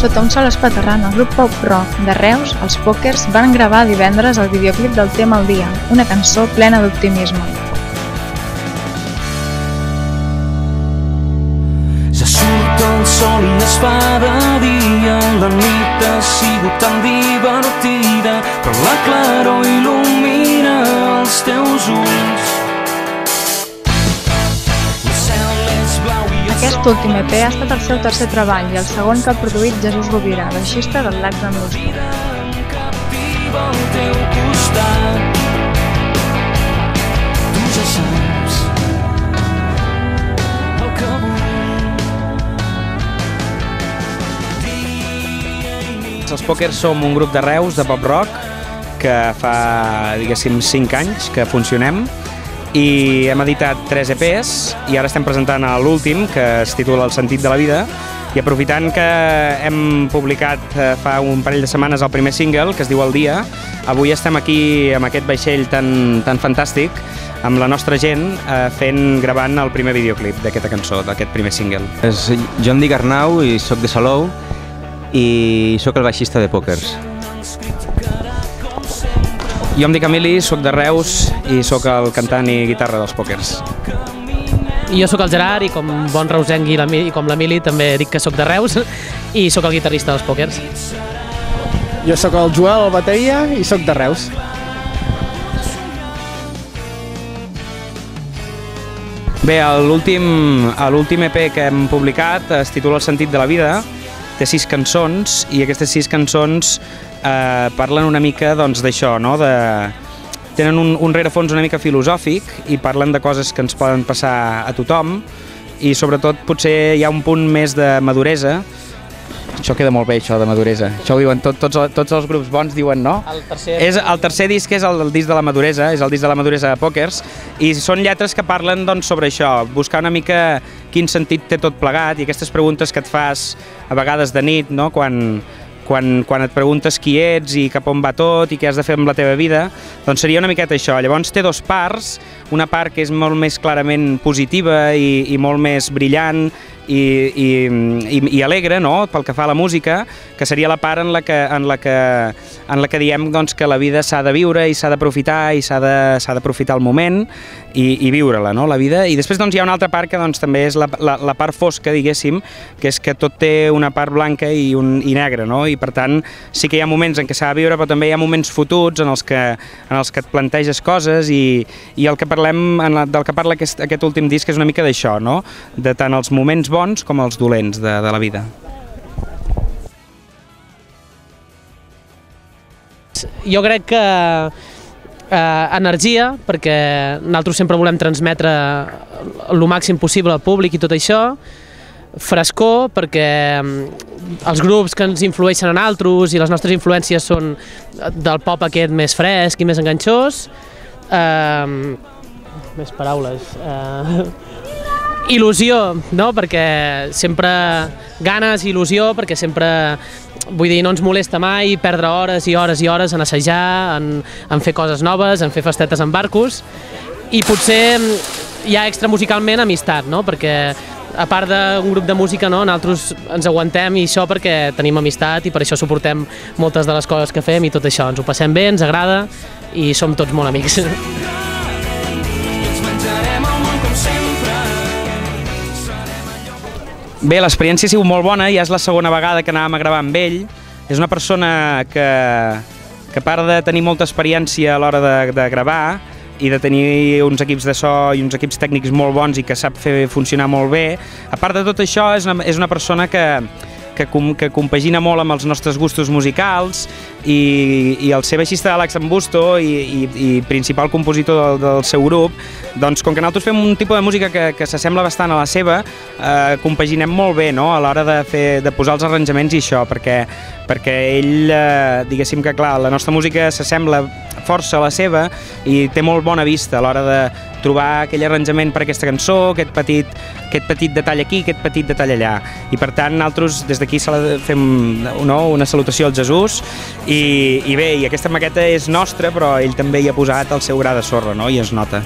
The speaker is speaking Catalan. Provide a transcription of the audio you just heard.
Sota un sol espaterrant, el grup pop-rock de Reus, els Pokers, van gravar divendres el videoclip del tema El dia, una cançó plena d'optimisme. Ja surt el sol i es fa de dia, la nit ha sigut tan divertida, però la claror il·lumina els teus ulls. Aquest últim EP ha estat el seu tercer treball i el segon que ha produït Jesús Rovira, baixista del Lacs d'Andústria. Els Pokers som un grup de Reus, de pop-rock, que fa, diguéssim, 5 anys que funcionem, i hem editat 3 EPs i ara estem presentant l'últim, que es titula El sentit de la vida, i aprofitant que hem publicat fa un parell de setmanes el primer single, que es diu El dia, avui estem aquí amb aquest vaixell tan fantàstic, amb la nostra gent, gravant el primer videoclip d'aquesta cançó, d'aquest primer single. Jo em dic Arnau i soc de Salou i soc el baixista de Pokers. Jo em dic Emili, soc de Reus i soc el cantant i guitarra dels Pokers. I jo soc el Gerard i com bon reusenc i com l'Emili també dic que soc de Reus i soc el guitarrista dels Pokers. Jo soc el Joel, el bateria, i soc de Reus. Bé, l'últim EP que hem publicat es titula El sentit de la vida, té 6 cançons i aquestes 6 cançons parlen una mica d'això, tenen un rerefons una mica filosòfic i parlen de coses que ens poden passar a tothom i sobretot potser hi ha un punt més de maduresa. Això queda molt bé, això de maduresa. Això ho diuen tots els grups bons, diuen, no? El tercer disc és el disc de la maduresa, és el disc de la maduresa de Pokers, i són lletres que parlen sobre això, buscar una mica quin sentit té tot plegat i aquestes preguntes que et fas a vegades de nit, no? Quan et preguntes qui ets i cap on va tot i què has de fer amb la teva vida, doncs seria una miqueta això. Llavors té 2 parts, una part que és molt més clarament positiva i molt més brillant i alegre, no?, pel que fa a la música, que seria la part en la que diem que la vida s'ha de viure i s'ha d'aprofitar i s'ha d'aprofitar el moment i viure-la, no?, la vida. I després hi ha una altra part que també és la part fosca, diguéssim, que és que tot té una part blanca i negra, no?, i per tant sí que hi ha moments en què s'ha de viure, però també hi ha moments fotuts en els que et planteges coses i del que parla aquest últim disc és una mica d'això, no?, de tant els moments bons com els dolents de la vida. Jo crec que energia, perquè nosaltres sempre volem transmetre el màxim possible al públic i tot això, frescor, perquè els grups que ens influeixen a nosaltres i les nostres influències són del pop aquest més fresc i més enganxós, més paraules, il·lusió, no? Perquè sempre ganes i il·lusió, perquè sempre, vull dir, no ens molesta mai perdre hores i hores i hores en assajar, en fer coses noves, en fer festetes en barcos, i potser hi ha extramusicalment amistat, no? Perquè a part d'un grup de música, no, nosaltres ens aguantem i això perquè tenim amistat i per això suportem moltes de les coses que fem i tot això, ens ho passem bé, ens agrada i som tots molt amics. Bé, l'experiència ha sigut molt bona, ja és la segona vegada que anàvem a gravar amb ell. És una persona que a part de tenir molta experiència a l'hora de gravar i de tenir uns equips de so i uns equips tècnics molt bons i que sap fer funcionar molt bé, a part de tot això és una persona que compagina molt amb els nostres gustos musicals i el ser baixista d'Àlex Ambusto i principal compositor del seu grup, doncs com que nosaltres fem un tipus de música que s'assembla bastant a la seva, compaginem molt bé, no?, a l'hora de posar els arranjaments i això, perquè ell, diguéssim que clar, la nostra música s'assembla força a la seva i té molt bona vista a l'hora de trobar aquell arranjament per aquesta cançó, aquest petit detall aquí, aquest petit detall allà. I per tant, nosaltres des d'aquí fem una salutació al Jesús i bé, i aquesta maqueta és nostra, però ell també hi ha posat el seu gra de sorra, no?, i es nota.